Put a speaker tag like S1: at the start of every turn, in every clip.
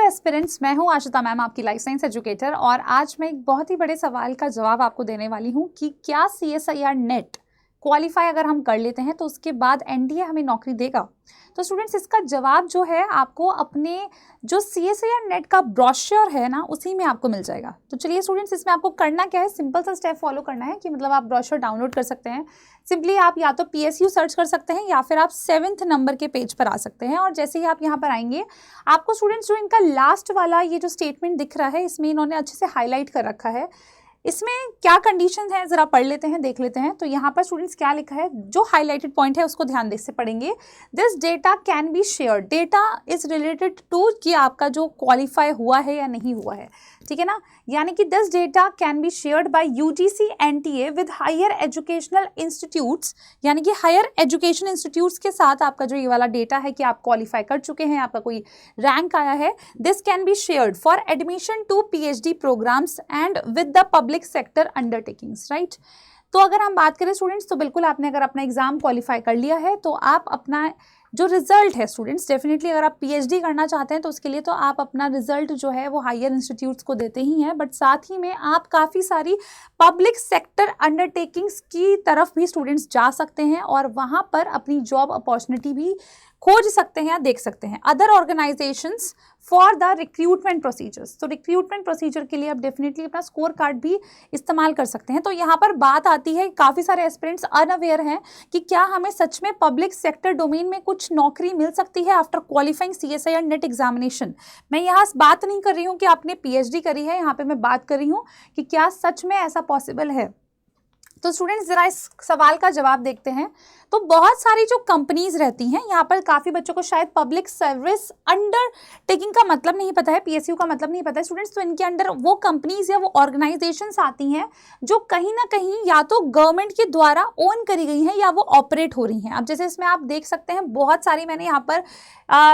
S1: Aspirants, मैं हूं Ashita ma'am, आपकी लाइफ साइंस एजुकेटर। और आज मैं एक बहुत ही बड़े सवाल का जवाब आपको देने वाली हूं कि क्या CSIR नेट क्वालिफाई अगर हम कर लेते हैं तो उसके बाद NDA हमें नौकरी देगा। तो स्टूडेंट्स, इसका जवाब जो है आपको अपने जो CSIR नेट का ब्रोशर है ना, उसी में आपको मिल जाएगा। तो चलिए स्टूडेंट्स, इसमें आपको करना क्या है, सिंपल सा स्टेप फॉलो करना है कि मतलब आप ब्रोशर डाउनलोड कर सकते हैं। सिंपली आप या तो PSU सर्च कर सकते हैं या फिर आप 7th नंबर के पेज पर आ सकते हैं। और जैसे ही आप यहाँ पर आएंगे, आपको स्टूडेंट्स जो इनका लास्ट वाला ये जो स्टेटमेंट दिख रहा है, इसमें इन्होंने अच्छे से हाईलाइट कर रखा है। इसमें क्या कंडीशन है जरा पढ़ लेते हैं, देख लेते हैं। तो यहाँ पर स्टूडेंट्स क्या लिखा है, जो हाईलाइटेड पॉइंट है उसको ध्यान से पढ़ेंगे। This data can be share, data is related to कि आपका जो क्वालिफाई हुआ है या नहीं हुआ है, ठीक है ना। यानी कि this data can be shared by UGC NTA with higher educational institutes, यानी कि हायर एजुकेशन इंस्टीट्यूट्स के साथ आपका जो ये वाला डेटा है कि आप क्वालिफाई कर चुके हैं, आपका कोई रैंक आया है। This can be shared for admission to PhD programmes and with the public sector undertakings, right. तो अगर हम बात करें स्टूडेंट्स, तो बिल्कुल आपने अगर अपना एग्जाम क्वालिफाई कर लिया है तो आप अपना जो रिजल्ट है स्टूडेंट्स, डेफिनेटली अगर आप PhD करना चाहते हैं तो उसके लिए तो आप अपना रिजल्ट जो है वो हायर इंस्टीट्यूट्स को देते ही हैं, बट साथ ही में आप काफ़ी सारी पब्लिक सेक्टर अंडरटेकिंग्स की तरफ भी स्टूडेंट्स जा सकते हैं और वहाँ पर अपनी जॉब अपॉर्चुनिटी भी खोज सकते हैं या देख सकते हैं। Other organisations for the recruitment procedures, तो रिक्रूटमेंट प्रोसीजर के लिए आप डेफिनेटली अपना स्कोर कार्ड भी इस्तेमाल कर सकते हैं। तो यहाँ पर बात आती है, काफ़ी सारे एस्पिरेंट्स अनअवेयर हैं कि क्या हमें सच में पब्लिक सेक्टर डोमेन में कुछ नौकरी मिल सकती है after qualifying CSIR net examination. मैं यहाँ बात नहीं कर रही हूँ कि आपने PhD करी है, यहाँ पे मैं बात कर रही हूँ कि क्या सच में ऐसा पॉसिबल है। तो स्टूडेंट्स, जरा इस सवाल का जवाब देखते हैं। तो बहुत सारी जो कंपनीज रहती हैं, यहाँ पर काफ़ी बच्चों को शायद पब्लिक सर्विस अंडरटेकिंग का मतलब नहीं पता है, PSU का मतलब नहीं पता है स्टूडेंट्स। तो इनके अंडर वो कंपनीज या वो ऑर्गेनाइजेशंस आती हैं जो कहीं ना कहीं या तो गवर्नमेंट के द्वारा ओन करी गई हैं या वो ऑपरेट हो रही हैं। अब जैसे इसमें आप देख सकते हैं बहुत सारी, मैंने यहाँ पर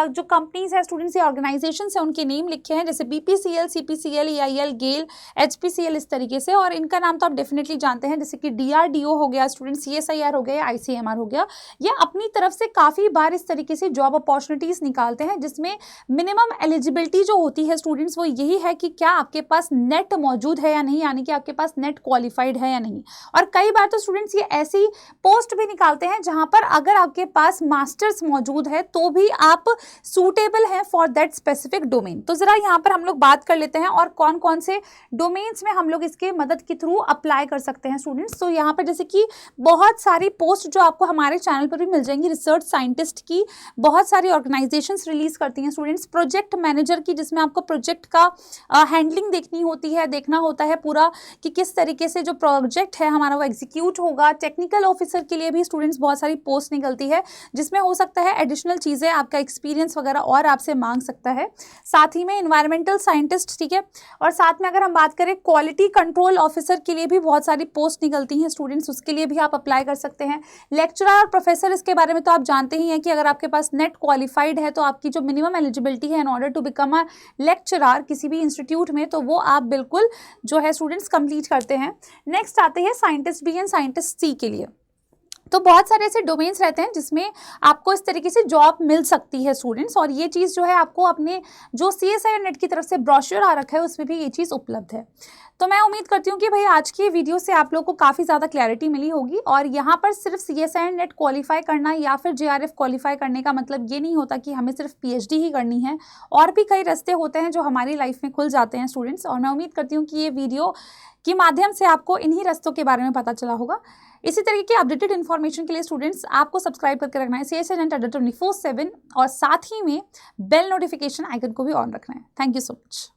S1: जो कंपनीज है स्टूडेंट्स या ऑर्गेनाइजेशन है उनके नेम लिखे हैं, जैसे BPCL, CPCL, EIL, गेल, HPCL, इस तरीके से। और इनका नाम तो आप डेफिनेटली जानते हैं, जैसे कि DRDO हो गया स्टूडेंट्स, CSIR हो गया, ICMR हो गया। ये अपनी तरफ से काफ़ी बार इस तरीके से जॉब अपॉर्चुनिटीज निकालते हैं जिसमें मिनिमम एलिजिबिलिटी जो होती है स्टूडेंट्स वो यही है कि क्या आपके पास नेट मौजूद है या नहीं, यानी कि आपके पास नेट क्वालिफाइड है या नहीं। और कई बार तो स्टूडेंट्स ये ऐसी पोस्ट भी निकालते हैं जहां पर अगर आपके पास मास्टर्स मौजूद है तो भी आप सूटेबल हैं फॉर दैट स्पेसिफिक डोमेन। तो जरा यहाँ पर हम लोग बात कर लेते हैं और कौन कौन से डोमेन्स में हम लोग इसके मदद के थ्रू अप्लाई कर सकते हैं स्टूडेंट्स। तो यहाँ पर जैसे कि बहुत सारी पोस्ट जो आपको हमारे चैनल पर भी मिल जाएंगी, रिसर्च साइंटिस्ट की बहुत सारी ऑर्गेनाइजेशंस रिलीज करती हैं स्टूडेंट्स। प्रोजेक्ट मैनेजर की, जिसमें आपको प्रोजेक्ट का हैंडलिंग देखनी होती है, देखना होता है पूरा कि किस तरीके से जो प्रोजेक्ट है हमारा वो एग्जीक्यूट होगा। टेक्निकल ऑफिसर के लिए भी स्टूडेंट्स बहुत सारी पोस्ट निकलती है जिसमें हो सकता है एडिशनल चीज़ें, आपका एक्सपीरियंस वगैरह और आपसे मांग सकता है। साथ ही में इन्वायरमेंटल साइंटिस्ट, ठीक है। और साथ में अगर हम बात करें क्वालिटी कंट्रोल ऑफिसर के लिए भी बहुत सारी पोस्ट निकलती हैं स्टूडेंट्स, उसके लिए भी आप अप्लाई कर सकते हैं। लेक्चरर और प्रोफेसर, इसके बारे में तो आप जानते ही हैं कि अगर आपके पास नेट क्वालिफाइड है तो आपकी जो मिनिमम एलिजिबिलिटी है in order to become a lecturer किसी भी इंस्टीट्यूट में, तो वो आप बिल्कुल जो है स्टूडेंट्स कंप्लीट करते हैं। नेक्स्ट आते हैं scientist B and scientist C के लिए। तो बहुत सारे ऐसे डोमेन्स रहते हैं जिसमें आपको इस तरीके से जॉब मिल सकती है स्टूडेंट्स, और ये चीज़ जो है आपको अपने जो CSIR नेट की तरफ से ब्रोशर आ रखा है उसमें भी ये चीज़ उपलब्ध है। तो मैं उम्मीद करती हूँ कि भाई आज की वीडियो से आप लोग को काफ़ी ज़्यादा क्लैरिटी मिली होगी। और यहाँ पर सिर्फ CSIR नेट क्वालिफाई करना या फिर JRF क्वालिफाई करने का मतलब ये नहीं होता कि हमें सिर्फ PhD ही करनी है, और भी कई रास्ते होते हैं जो हमारी लाइफ में खुल जाते हैं स्टूडेंट्स। और मैं उम्मीद करती हूँ कि ये वीडियो के माध्यम से आपको इन्हीं रास्तों के बारे में पता चला होगा। इसी तरीके की अपडेटेड इन्फॉर्मेशन के लिए स्टूडेंट्स आपको सब्सक्राइब करके रखना है CSIR नेट 24/7, और साथ ही में बेल नोटिफिकेशन आइकन को भी ऑन रखना है। Thank you so much.